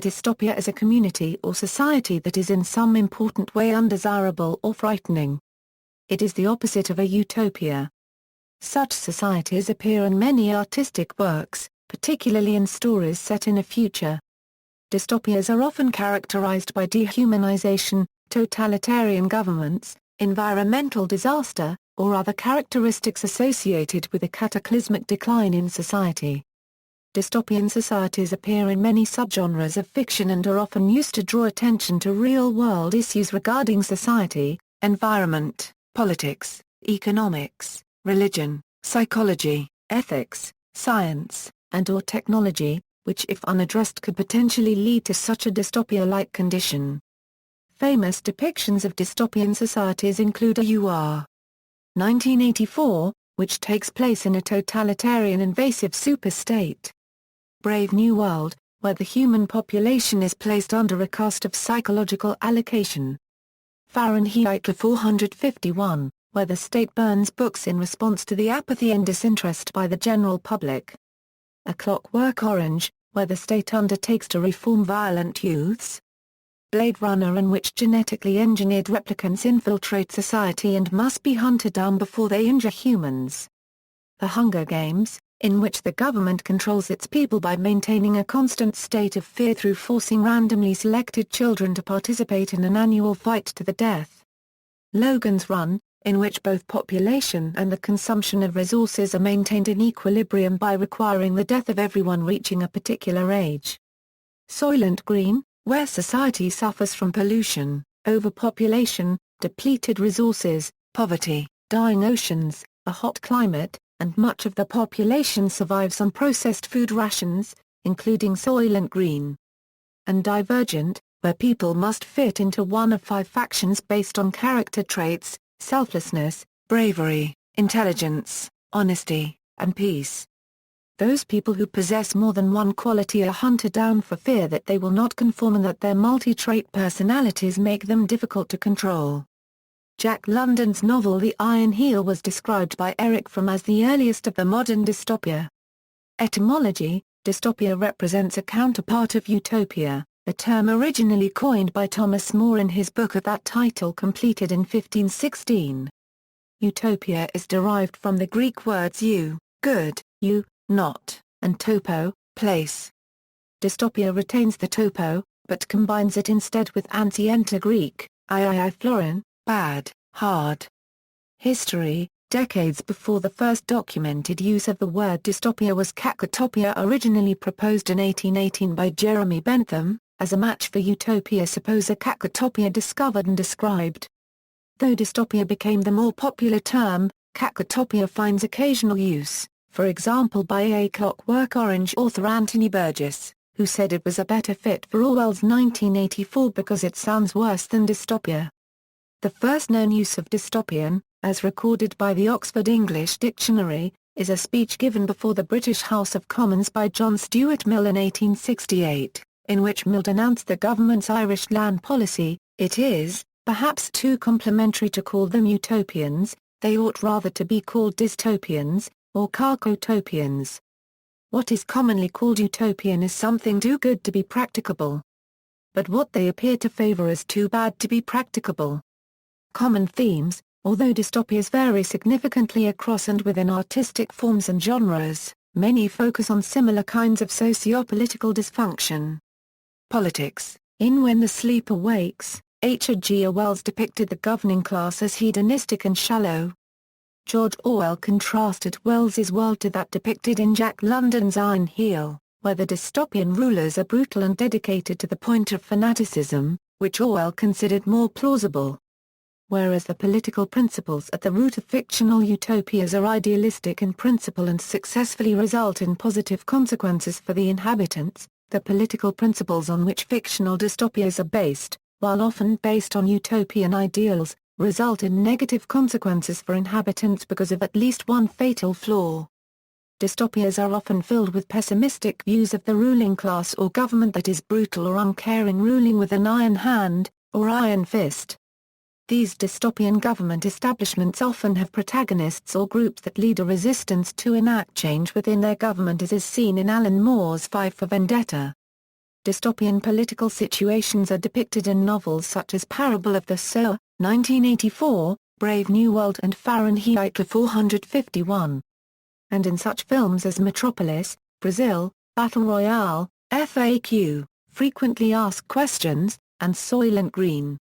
dystopia is a community or society that is in some important way undesirable or frightening. It is the opposite of a utopia. Such societies appear in many artistic works, particularly in stories set in a future. Dystopias are often characterized by dehumanization, totalitarian governments, environmental disaster, or other characteristics associated with a cataclysmic decline in society. Dystopian societies appear in many subgenres of fiction and are often used to draw attention to real-world issues regarding society, environment, politics, economics, religion, psychology, ethics, science, and/or technology, which if unaddressed could potentially lead to such a dystopia-like condition. Famous depictions of dystopian societies include R.U.R. 1984, which takes place in a totalitarian invasive superstate. Brave New World, where the human population is placed under a caste of psychological allocation. Fahrenheit 451, where the state burns books in response to the apathy and disinterest by the general public. A Clockwork Orange, where the state undertakes to reform violent youths. Blade Runner, in which genetically engineered replicants infiltrate society and must be hunted down before they injure humans. The Hunger Games, in which the government controls its people by maintaining a constant state of fear through forcing randomly selected children to participate in an annual fight to the death. Logan's Run, in which both population and the consumption of resources are maintained in equilibrium by requiring the death of everyone reaching a particular age. Soylent Green, where society suffers from pollution, overpopulation, depleted resources, poverty, dying oceans, a hot climate, and much of the population survives on processed food rations, including Soylent Green. And Divergent, where people must fit into one of 5 factions based on character traits: selflessness, bravery, intelligence, honesty, and peace. Those people who possess more than one quality are hunted down for fear that they will not conform and that their multi-trait personalities make them difficult to control. Jack London's novel The Iron Heel was described by Eric Fromm as the earliest of the modern dystopia. Etymology: dystopia represents a counterpart of utopia, a term originally coined by Thomas More in his book of that title completed in 1516. Utopia is derived from the Greek words eu, good, you, not, and topo, place. Dystopia retains the topo, but combines it instead with anti Greek, florin, bad, hard. History: decades before the first documented use of the word dystopia was cacotopia, originally proposed in 1818 by Jeremy Bentham, as a match for utopia. Suppose a cacotopia discovered and described. Though dystopia became the more popular term, cacotopia finds occasional use, for example by A Clockwork Orange author Anthony Burgess, who said it was a better fit for Orwell's 1984 because it sounds worse than dystopia. The first known use of dystopian, as recorded by the Oxford English Dictionary, is a speech given before the British House of Commons by John Stuart Mill in 1868, in which Mill denounced the government's Irish land policy. It is, perhaps too complimentary to call them utopians, they ought rather to be called dystopians, or cacotopians. What is commonly called utopian is something too good to be practicable. But what they appear to favor is too bad to be practicable. Common themes: although dystopias vary significantly across and within artistic forms and genres, many focus on similar kinds of socio-political dysfunction. Politics: in When the Sleeper Wakes, H.G. Wells depicted the governing class as hedonistic and shallow. George Orwell contrasted Wells's world to that depicted in Jack London's Iron Heel, where the dystopian rulers are brutal and dedicated to the point of fanaticism, which Orwell considered more plausible. Whereas the political principles at the root of fictional utopias are idealistic in principle and successfully result in positive consequences for the inhabitants, the political principles on which fictional dystopias are based, while often based on utopian ideals, result in negative consequences for inhabitants because of at least one fatal flaw. Dystopias are often filled with pessimistic views of the ruling class or government that is brutal or uncaring, ruling with an iron hand, or iron fist. These dystopian government establishments often have protagonists or groups that lead a resistance to enact change within their government, as is seen in Alan Moore's V for Vendetta. Dystopian political situations are depicted in novels such as Parable of the Sower, 1984, Brave New World and Fahrenheit 451. And in such films as Metropolis, Brazil, Battle Royale, FAQ, Frequently Asked Questions, and Soylent Green.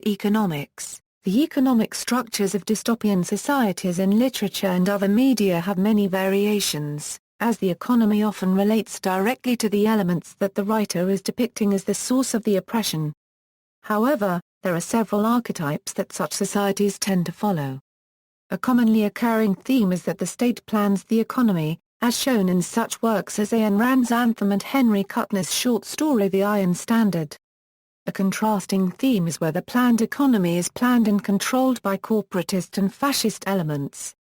Economics. The economic structures of dystopian societies in literature and other media have many variations, as the economy often relates directly to the elements that the writer is depicting as the source of the oppression. However, there are several archetypes that such societies tend to follow. A commonly occurring theme is that the state plans the economy, as shown in such works as Ayn Rand's Anthem and Henry Kuttner's short story The Iron Standard. A contrasting theme is where the planned economy is planned and controlled by corporatist and fascist elements.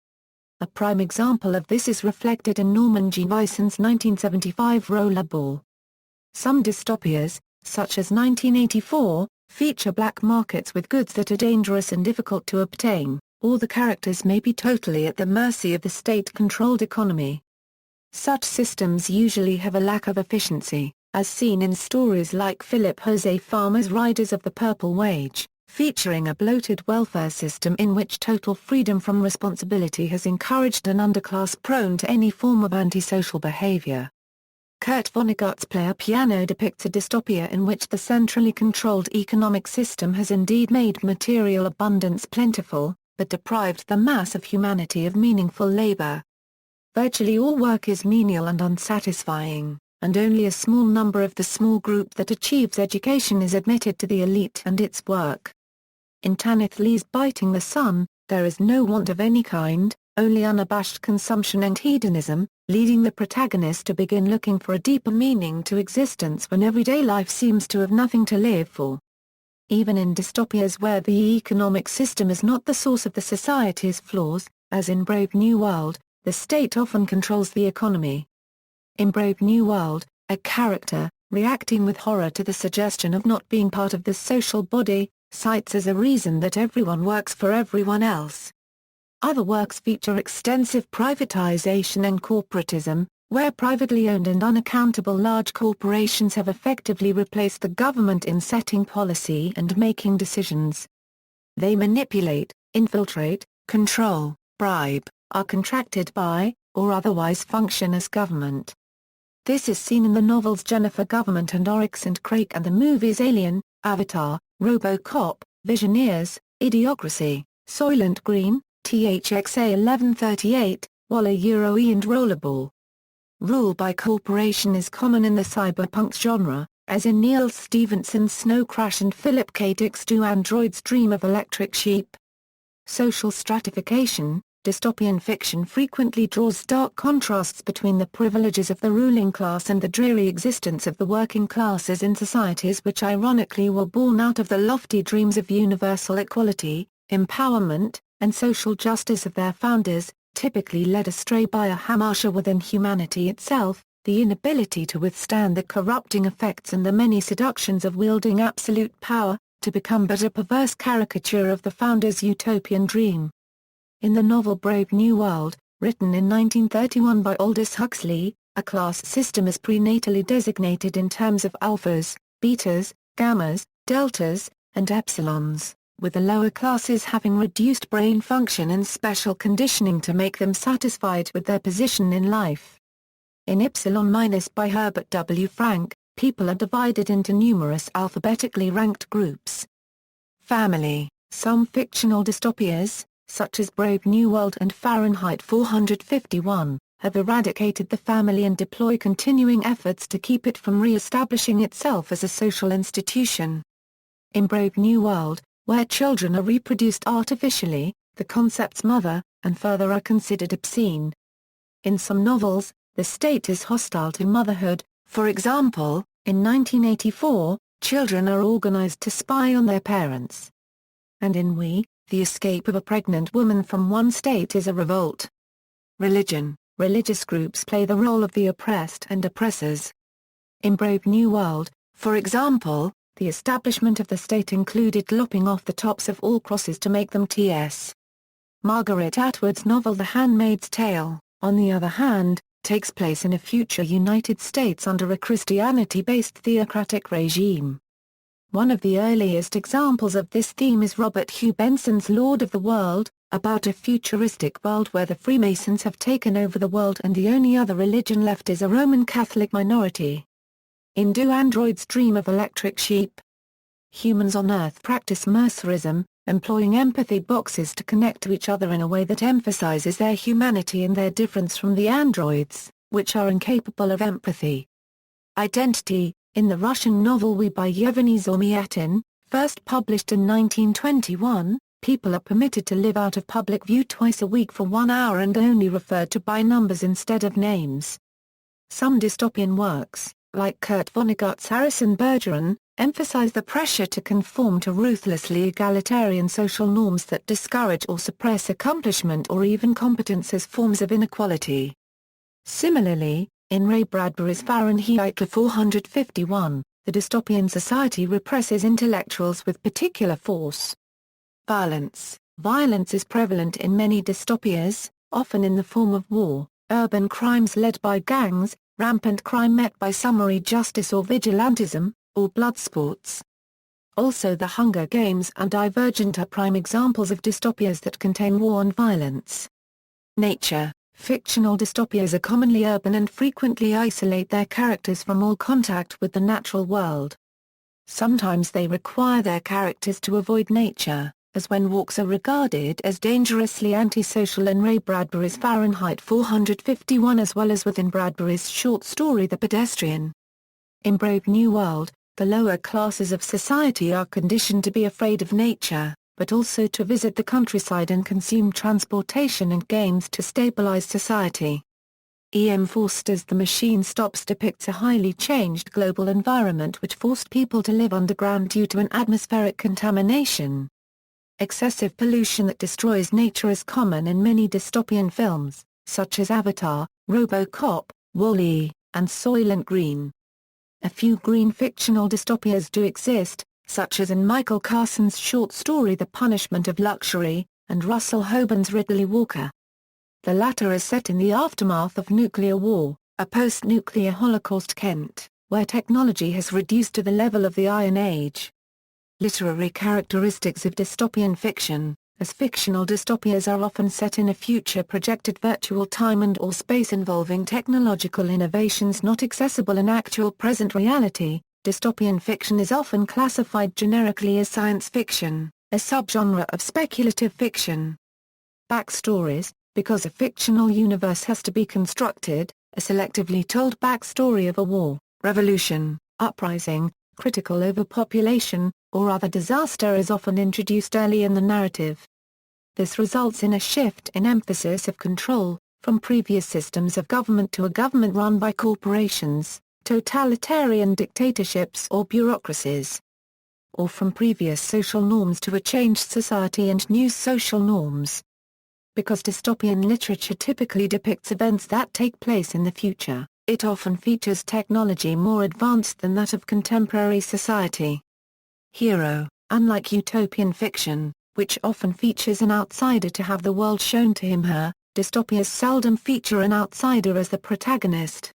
A prime example of this is reflected in Norman G. Weisson's 1975 Rollerball. Some dystopias, such as 1984, feature black markets with goods that are dangerous and difficult to obtain, or the characters may be totally at the mercy of the state-controlled economy. Such systems usually have a lack of efficiency, as seen in stories like Philip Jose Farmer's Riders of the Purple Wage, featuring a bloated welfare system in which total freedom from responsibility has encouraged an underclass prone to any form of antisocial behavior. Kurt Vonnegut's Play a Piano depicts a dystopia in which the centrally controlled economic system has indeed made material abundance plentiful, but deprived the mass of humanity of meaningful labor. Virtually all work is menial and unsatisfying, and only a small number of the small group that achieves education is admitted to the elite and its work. In Tanith Lee's Biting the Sun, there is no want of any kind, only unabashed consumption and hedonism, leading the protagonist to begin looking for a deeper meaning to existence when everyday life seems to have nothing to live for. Even in dystopias where the economic system is not the source of the society's flaws, as in Brave New World, the state often controls the economy. In Brave New World, a character, reacting with horror to the suggestion of not being part of the social body, cites as a reason that everyone works for everyone else. Other works feature extensive privatization and corporatism, where privately owned and unaccountable large corporations have effectively replaced the government in setting policy and making decisions. They manipulate, infiltrate, control, bribe, are contracted by, or otherwise function as government. This is seen in the novels Jennifer Government and Oryx and Crake and the movies Alien, Avatar, RoboCop, Visioneers, Idiocracy, Soylent Green, THXA 1138, R.U.R and Rollerball. Rule by corporation is common in the cyberpunk genre, as in Neil Stephenson's Snow Crash and Philip K. Dick's Do Androids Dream of Electric Sheep. Social stratification. Dystopian fiction frequently draws stark contrasts between the privileges of the ruling class and the dreary existence of the working classes in societies which ironically were born out of the lofty dreams of universal equality, empowerment, and social justice of their founders, typically led astray by a hamartia within humanity itself, the inability to withstand the corrupting effects and the many seductions of wielding absolute power, to become but a perverse caricature of the founders' utopian dream. In the novel Brave New World, written in 1931 by Aldous Huxley, a class system is prenatally designated in terms of alphas, betas, gammas, deltas, and epsilons, with the lower classes having reduced brain function and special conditioning to make them satisfied with their position in life. In Ypsilon- by Herbert W. Frank, people are divided into numerous alphabetically ranked groups. Family. Some fictional dystopias, such as Brave New World and Fahrenheit 451, have eradicated the family and deploy continuing efforts to keep it from re-establishing itself as a social institution. In Brave New World, where children are reproduced artificially, the concepts mother and father are considered obscene. In some novels, the state is hostile to motherhood, for example, in 1984, children are organized to spy on their parents. And in We, the escape of a pregnant woman from one state is a revolt. Religion. Religious groups play the role of the oppressed and oppressors. In Brave New World, for example, the establishment of the state included lopping off the tops of all crosses to make them T.S. Margaret Atwood's novel The Handmaid's Tale, on the other hand, takes place in a future United States under a Christianity-based theocratic regime. One of the earliest examples of this theme is Robert Hugh Benson's Lord of the World, about a futuristic world where the Freemasons have taken over the world and the only other religion left is a Roman Catholic minority. In Do Androids Dream of Electric Sheep? Humans on Earth practice mercerism, employing empathy boxes to connect to each other in a way that emphasizes their humanity and their difference from the androids, which are incapable of empathy. Identity, in the Russian novel We by Yevgeny Zamyatin, first published in 1921, people are permitted to live out of public view twice a week for 1 hour and only referred to by numbers instead of names. Some dystopian works, like Kurt Vonnegut's Harrison Bergeron, emphasize the pressure to conform to ruthlessly egalitarian social norms that discourage or suppress accomplishment or even competence as forms of inequality. Similarly, in Ray Bradbury's Fahrenheit 451, the dystopian society represses intellectuals with particular force. Violence is prevalent in many dystopias, often in the form of war, urban crimes led by gangs, rampant crime met by summary justice or vigilantism, or blood sports. Also The Hunger Games and Divergent are prime examples of dystopias that contain war and violence. Nature. Fictional dystopias are commonly urban and frequently isolate their characters from all contact with the natural world. Sometimes they require their characters to avoid nature, as when walks are regarded as dangerously antisocial in Ray Bradbury's Fahrenheit 451 as well as within Bradbury's short story The Pedestrian. In Brave New World, the lower classes of society are conditioned to be afraid of nature, but also to visit the countryside and consume transportation and games to stabilize society. E. M. Forster's The Machine Stops depicts a highly changed global environment which forced people to live underground due to an atmospheric contamination. Excessive pollution that destroys nature is common in many dystopian films, such as Avatar, RoboCop, Wall-E, and Soylent Green. A few green fictional dystopias do exist, such as in Michael Carson's short story The Punishment of Luxury, and Russell Hoban's Ridley Walker. The latter is set in the aftermath of nuclear war, a post-nuclear Holocaust Kent, where technology has reduced to the level of the Iron Age. Literary characteristics of dystopian fiction, as fictional dystopias are often set in a future-projected virtual time and/or space involving technological innovations not accessible in actual present reality. Dystopian fiction is often classified generically as science fiction, a subgenre of speculative fiction. Backstories, because a fictional universe has to be constructed, a selectively told backstory of a war, revolution, uprising, critical overpopulation, or other disaster is often introduced early in the narrative. This results in a shift in emphasis of control, from previous systems of government to a government run by corporations, totalitarian dictatorships or bureaucracies. Or from previous social norms to a changed society and new social norms. Because dystopian literature typically depicts events that take place in the future, it often features technology more advanced than that of contemporary society. Hero, unlike utopian fiction, which often features an outsider to have the world shown to him/her, dystopias seldom feature an outsider as the protagonist.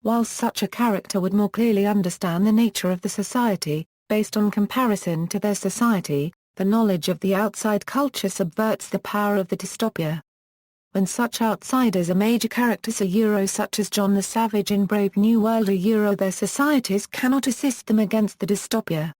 While such a character would more clearly understand the nature of the society, based on comparison to their society, the knowledge of the outside culture subverts the power of the dystopia. When such outsiders are major characters such as John the Savage in Brave New World their societies cannot assist them against the dystopia.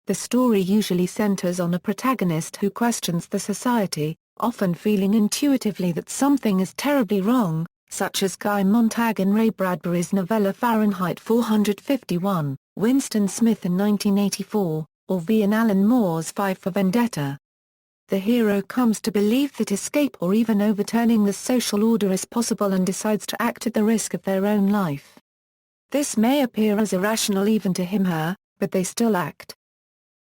The story usually centers on a protagonist who questions the society, often feeling intuitively that something is terribly wrong, such as Guy Montag in Ray Bradbury's novella Fahrenheit 451, Winston Smith in 1984, or V. in Alan Moore's V for Vendetta. The hero comes to believe that escape or even overturning the social order is possible and decides to act at the risk of their own life. This may appear as irrational even to him/her, but they still act.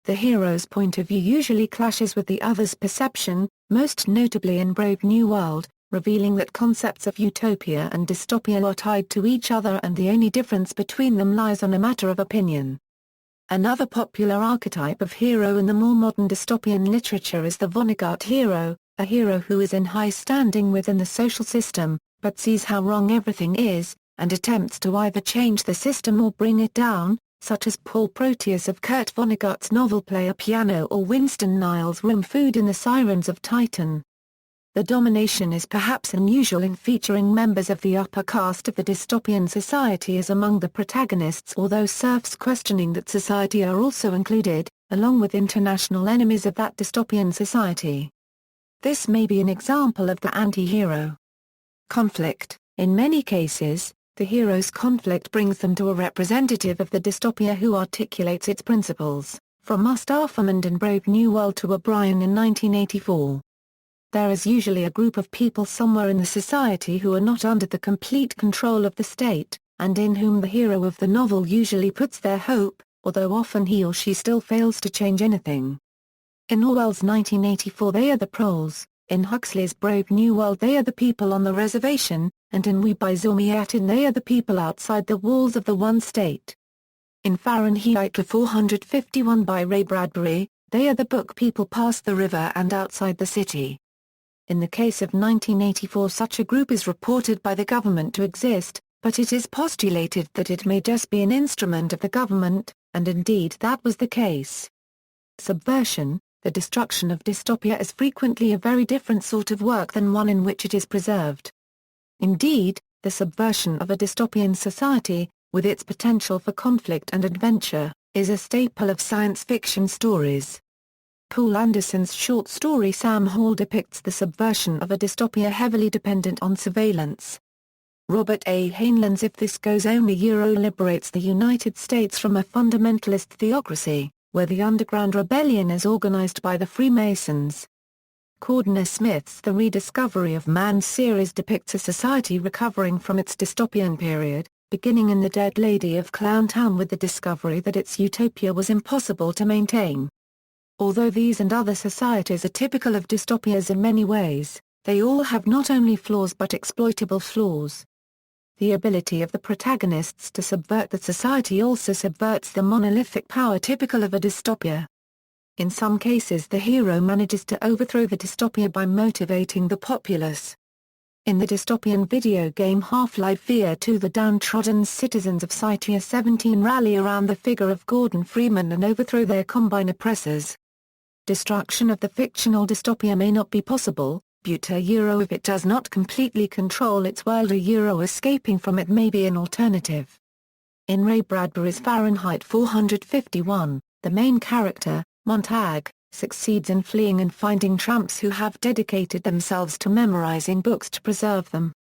The hero's point of view usually clashes with the other's perception, most notably in Brave New World, revealing that concepts of utopia and dystopia are tied to each other and the only difference between them lies on a matter of opinion. Another popular archetype of hero in the more modern dystopian literature is the Vonnegut hero, a hero who is in high standing within the social system, but sees how wrong everything is, and attempts to either change the system or bring it down, such as Paul Proteus of Kurt Vonnegut's novel Play a Piano or Winston Niles' Room Food in The Sirens of Titan. The domination is perhaps unusual in featuring members of the upper caste of the dystopian society as among the protagonists, although serfs questioning that society are also included, along with international enemies of that dystopian society. This may be an example of the anti-hero conflict. In many cases, the hero's conflict brings them to a representative of the dystopia who articulates its principles, from Mustafamond in Brave New World to O'Brien in 1984. There is usually a group of people somewhere in the society who are not under the complete control of the state, and in whom the hero of the novel usually puts their hope, although often he or she still fails to change anything. In Orwell's 1984 they are the proles, in Huxley's Brave New World they are the people on the reservation, and in We by Zormiatin they are the people outside the walls of the one state. In Fahrenheit 451 by Ray Bradbury, they are the book people past the river and outside the city. In the case of 1984 such a group is reported by the government to exist, but it is postulated that it may just be an instrument of the government, and indeed that was the case. Subversion, the destruction of dystopia is frequently a very different sort of work than one in which it is preserved. Indeed, the subversion of a dystopian society, with its potential for conflict and adventure, is a staple of science fiction stories. Poul Anderson's short story Sam Hall depicts the subversion of a dystopia heavily dependent on surveillance. Robert A. Heinlein's If This Goes On liberates the United States from a fundamentalist theocracy, where the underground rebellion is organized by the Freemasons. Cordner Smith's The Rediscovery of Man series depicts a society recovering from its dystopian period, beginning in The Dead Lady of Clowntown with the discovery that its utopia was impossible to maintain. Although these and other societies are typical of dystopias in many ways, they all have not only flaws but exploitable flaws. The ability of the protagonists to subvert the society also subverts the monolithic power typical of a dystopia. In some cases the hero manages to overthrow the dystopia by motivating the populace. In the dystopian video game Half-Life VR 2 the downtrodden citizens of Site 17 rally around the figure of Gordon Freeman and overthrow their Combine oppressors. Destruction of the fictional dystopia may not be possible, but R.U.R if it does not completely control its world R.U.R escaping from it may be an alternative. In Ray Bradbury's Fahrenheit 451, the main character, Montag, succeeds in fleeing and finding tramps who have dedicated themselves to memorizing books to preserve them.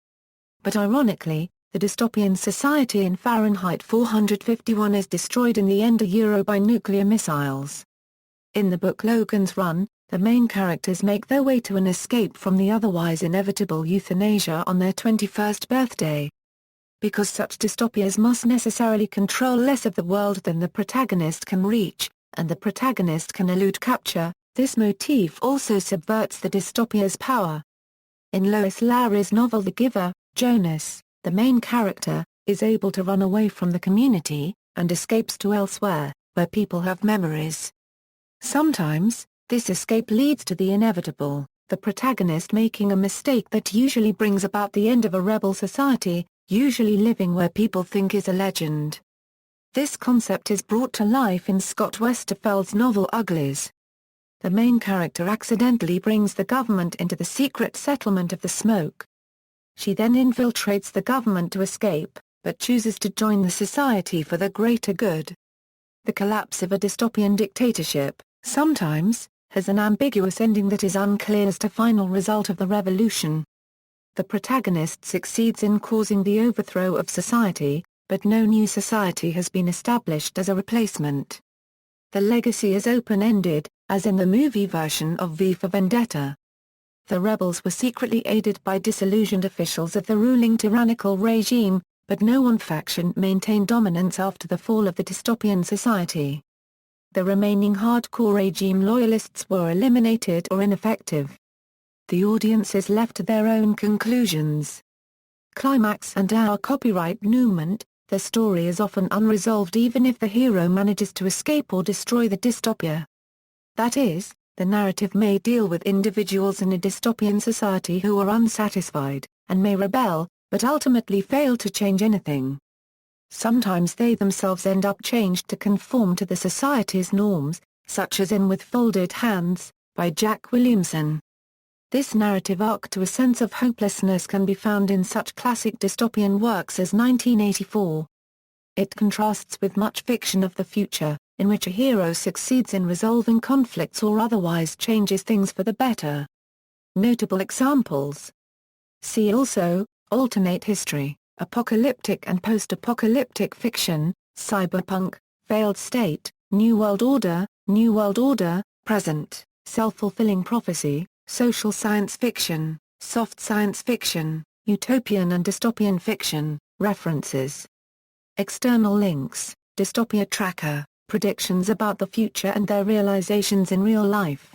But ironically, the dystopian society in Fahrenheit 451 is destroyed in the end R.U.R by nuclear missiles. In the book Logan's Run, the main characters make their way to an escape from the otherwise inevitable euthanasia on their 21st birthday. Because such dystopias must necessarily control less of the world than the protagonist can reach, and the protagonist can elude capture, this motif also subverts the dystopia's power. In Lois Lowry's novel The Giver, Jonas, the main character, is able to run away from the community, and escapes to elsewhere, where people have memories. Sometimes, this escape leads to the inevitable, the protagonist making a mistake that usually brings about the end of a rebel society, usually living where people think is a legend. This concept is brought to life in Scott Westerfeld's novel Uglies. The main character accidentally brings the government into the secret settlement of the Smoke. She then infiltrates the government to escape, but chooses to join the society for the greater good. The collapse of a dystopian dictatorship, sometimes, has an ambiguous ending that is unclear as to final result of the revolution. The protagonist succeeds in causing the overthrow of society, but no new society has been established as a replacement. The legacy is open-ended, as in the movie version of V for Vendetta. The rebels were secretly aided by disillusioned officials of the ruling tyrannical regime, but no one faction maintained dominance after the fall of the dystopian society. The remaining hardcore regime loyalists were eliminated or ineffective. The audience is left to their own conclusions. Climax and our copyright Newment, the story is often unresolved even if the hero manages to escape or destroy the dystopia. That is, the narrative may deal with individuals in a dystopian society who are unsatisfied, and may rebel, but ultimately fail to change anything. Sometimes they themselves end up changed to conform to the society's norms, such as in With Folded Hands, by Jack Williamson. This narrative arc to a sense of hopelessness can be found in such classic dystopian works as 1984. It contrasts with much fiction of the future, in which a hero succeeds in resolving conflicts or otherwise changes things for the better. Notable examples. See also, alternate history, apocalyptic and post-apocalyptic fiction, cyberpunk, failed state, New World Order, present, self-fulfilling prophecy, social science fiction, soft science fiction, utopian and dystopian fiction. References. External links, Dystopia Tracker, predictions about the future and their realizations in real life.